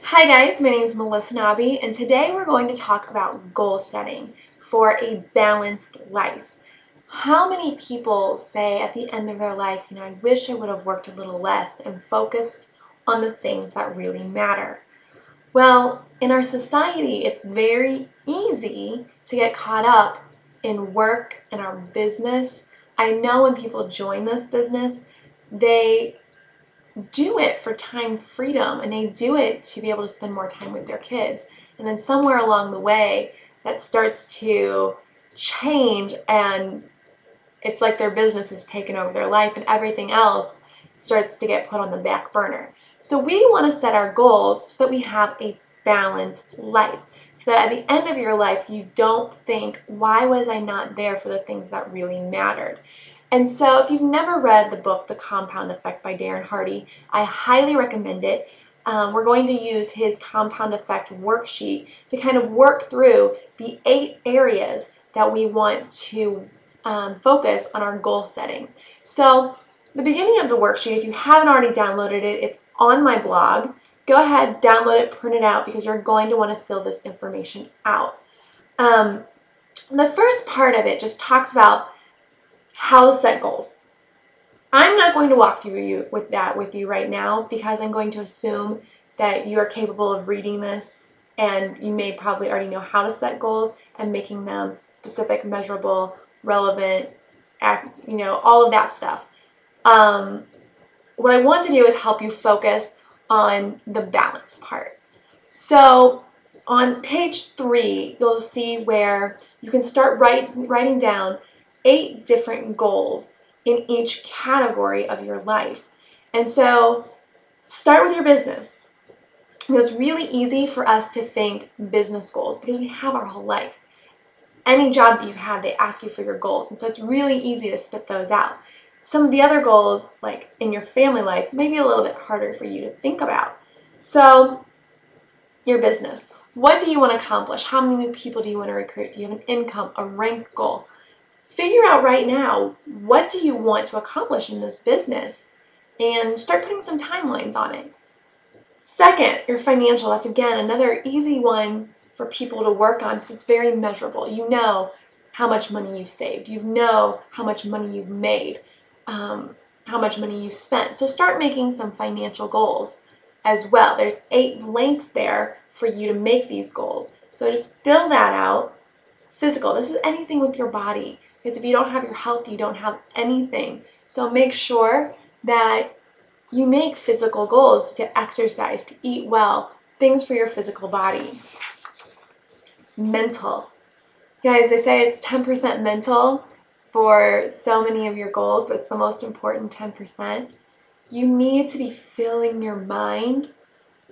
Hi guys, my name is Melissa Nobby, and today we're going to talk about goal setting for a balanced life. How many people say at the end of their life, I wish I would have worked a little less and focused on the things that really matter? Well, in our society, it's very easy to get caught up in work and our business. I know when people join this business, they do it for time freedom and they do it to be able to spend more time with their kids. And then somewhere along the way, that starts to change and it's like their business has taken over their life and everything else starts to get put on the back burner. So we want to set our goals so that we have a balanced life. So that at the end of your life, you don't think, why was I not there for the things that really mattered? And so if you've never read the book, The Compound Effect by Darren Hardy, I highly recommend it. We're going to use his compound effect worksheet to kind of work through the 8 areas that we want to focus on our goal setting. So the beginning of the worksheet, if you haven't already downloaded it, it's on my blog. Go ahead, download it, print it out, because you're going to want to fill this information out. The first part of it just talks about how to set goals. I'm not going to walk through with you right now because I'm going to assume that you are capable of reading this and you may probably already know how to set goals and making them specific, measurable, relevant, all of that stuff. What I want to do is help you focus on the balance part. So on page 3, you'll see where you can start writing down 8 different goals in each category of your life. And so start with your business. It's really easy for us to think business goals because we have our whole life. Any job that you've had, they ask you for your goals. And so it's really easy to spit those out. Some of the other goals, like in your family life, may be a little bit harder for you to think about. So your business. What do you want to accomplish? How many new people do you want to recruit? Do you have an income, a rank goal? Figure out right now, what do you want to accomplish in this business and start putting some timelines on it. Second, your financial. That's again another easy one for people to work on because it's very measurable. You know how much money you've saved. You know how much money you've made, how much money you've spent. So start making some financial goals as well. There's 8 links there for you to make these goals. So just fill that out. Physical. This is anything with your body. Because if you don't have your health, you don't have anything. So make sure that you make physical goals to exercise, to eat well, things for your physical body. Mental. Guys, they say it's 10% mental for so many of your goals, but it's the most important 10%. You need to be filling your mind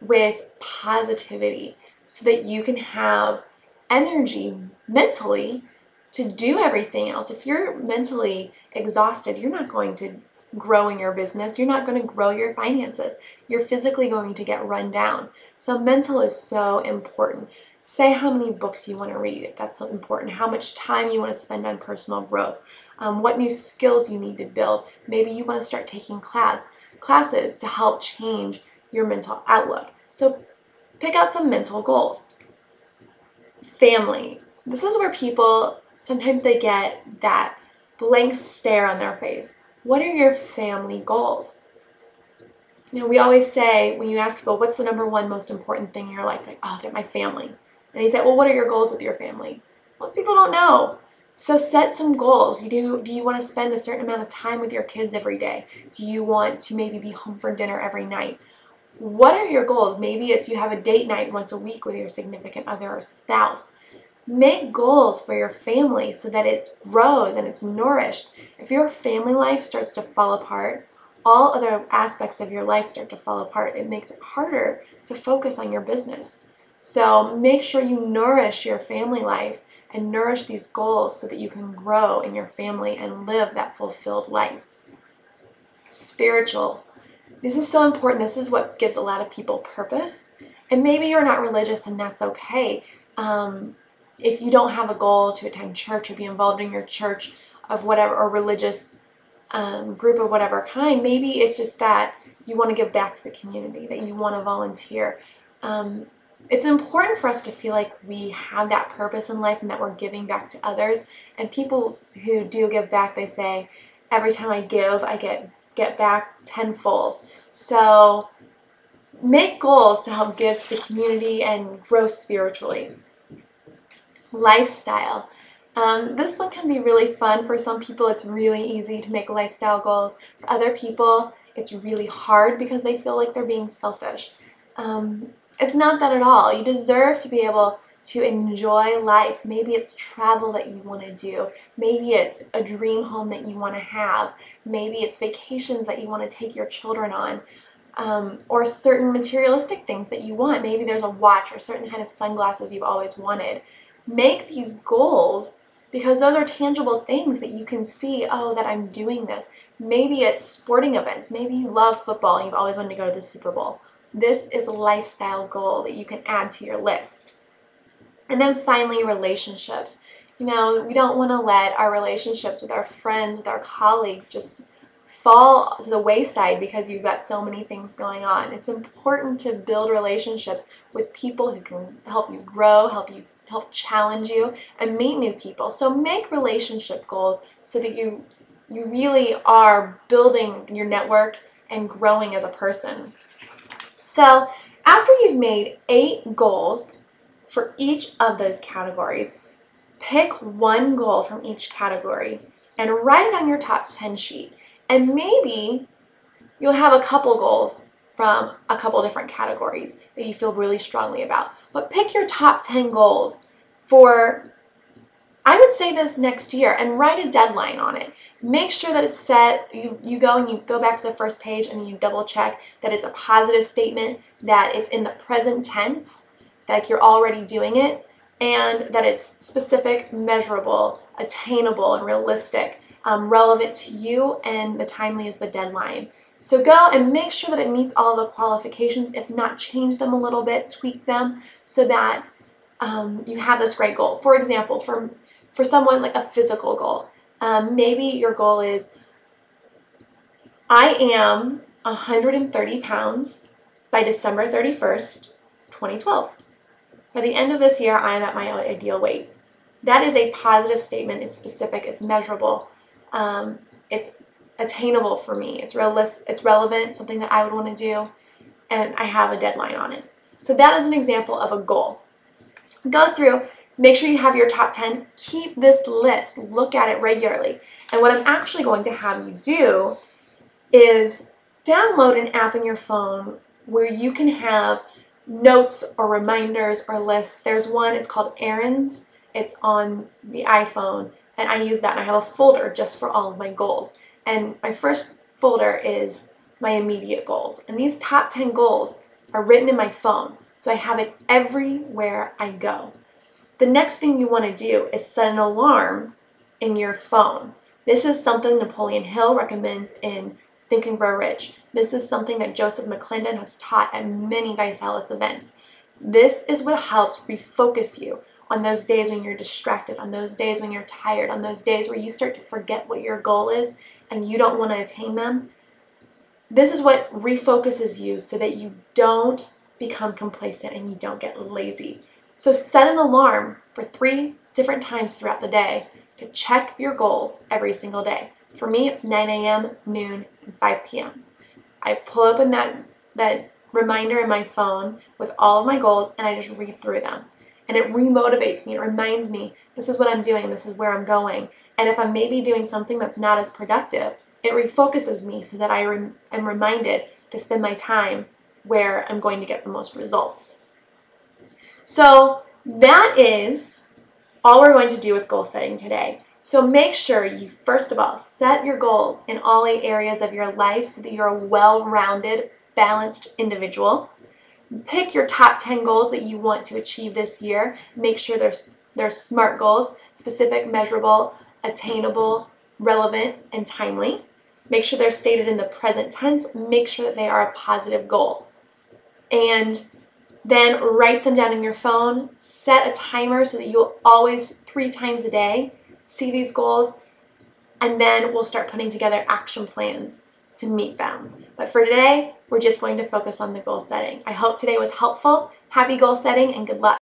with positivity so that you can have energy mentally to do everything else. If you're mentally exhausted, you're not going to grow in your business. You're not going to grow your finances. You're physically going to get run down. So mental is so important. Say how many books you want to read, if that's important. How much time you want to spend on personal growth. What new skills you need to build. Maybe you want to start taking classes to help change your mental outlook. So pick out some mental goals. Family. This is where people, sometimes they get that blank stare on their face. What are your family goals? We always say, when you ask people, what's the #1 most important thing in your life? Like, oh, they're my family. And you say, well, what are your goals with your family? Most people don't know. So set some goals. Do you want to spend a certain amount of time with your kids every day? Do you want to maybe be home for dinner every night? What are your goals? Maybe it's you have a date night once a week with your significant other or spouse. Make goals for your family so that it grows and it's nourished. If your family life starts to fall apart, all other aspects of your life start to fall apart. It makes it harder to focus on your business. So make sure you nourish your family life and nourish these goals so that you can grow in your family and live that fulfilled life. Spiritual. This is so important. This is what gives a lot of people purpose. And maybe you're not religious and that's okay. If you don't have a goal to attend church or be involved in your church of whatever, or religious group of whatever kind, maybe it's just that you want to give back to the community, that you want to volunteer. It's important for us to feel like we have that purpose in life and that we're giving back to others. And people who do give back, they say, every time I give, I get back tenfold. So make goals to help give to the community and grow spiritually. Lifestyle. This one can be really fun. For some people, it's really easy to make lifestyle goals. For other people, it's really hard because they feel like they're being selfish. It's not that at all. You deserve to be able to enjoy life. Maybe it's travel that you want to do. Maybe it's a dream home that you want to have. Maybe it's vacations that you want to take your children on. Or certain materialistic things that you want. Maybe there's a watch or certain kind of sunglasses you've always wanted. Make these goals because those are tangible things that you can see, oh, that I'm doing this. Maybe it's sporting events. Maybe you love football and you've always wanted to go to the Super Bowl. This is a lifestyle goal that you can add to your list. And then finally, relationships. You know, we don't want to let our relationships with our friends, with our colleagues just fall to the wayside because you've got so many things going on. It's important to build relationships with people who can help you grow, help challenge you, and meet new people. So make relationship goals so that you really are building your network and growing as a person. So after you've made 8 goals for each of those categories, pick one goal from each category and write it on your top 10 sheet. And maybe you'll have a couple goals from a couple different categories that you feel really strongly about. But pick your top 10 goals for, I would say, this next year, and write a deadline on it. Make sure that it's set. You go back to the first page and you double check that it's a positive statement, that it's in the present tense, that you're already doing it, and that it's specific, measurable, attainable, and realistic, relevant to you, and the timely is the deadline. So go and make sure that it meets all the qualifications. If not, change them a little bit, tweak them so that you have this great goal. For example, for someone, like a physical goal, maybe your goal is, I am 130 pounds by December 31st, 2012. By the end of this year, I am at my ideal weight. That is a positive statement. It's specific. It's measurable. It's attainable for me. It's realistic. It's relevant. Something that I would want to do, and I have a deadline on it. So that is an example of a goal. Go through. Make sure you have your top 10. Keep this list. Look at it regularly. And what I'm actually going to have you do is download an app in your phone where you can have notes or reminders or lists. There's one, it's called Errands. It's on the iPhone, and I use that, and I have a folder just for all of my goals. And my first folder is my immediate goals. And these top 10 goals are written in my phone, so I have it everywhere I go. The next thing you want to do is set an alarm in your phone. This is something Napoleon Hill recommends in Think and Grow Rich. This is something that Joseph McClendon has taught at many ViSalus events. This is what helps refocus you on those days when you're distracted, on those days when you're tired, on those days where you start to forget what your goal is and you don't want to attain them. This is what refocuses you so that you don't become complacent and you don't get lazy. So set an alarm for 3 different times throughout the day to check your goals every single day. For me, it's 9 a.m., noon, and 5 p.m. I pull open that reminder in my phone with all of my goals, and I just read through them. And it remotivates me. It reminds me, this is what I'm doing, this is where I'm going. And if I'm maybe doing something that's not as productive, it refocuses me so that I am reminded to spend my time where I'm going to get the most results. So that is all we're going to do with goal setting today. So make sure you, first of all, set your goals in all 8 areas of your life so that you're a well-rounded, balanced individual. Pick your top 10 goals that you want to achieve this year. Make sure they're SMART goals: specific, measurable, attainable, relevant, and timely. Make sure they're stated in the present tense. Make sure that they are a positive goal. And then write them down in your phone. Set a timer so that you'll always, 3 times a day, see these goals, and then we'll start putting together action plans to meet them. But for today, we're just going to focus on the goal setting. I hope today was helpful. Happy goal setting and good luck.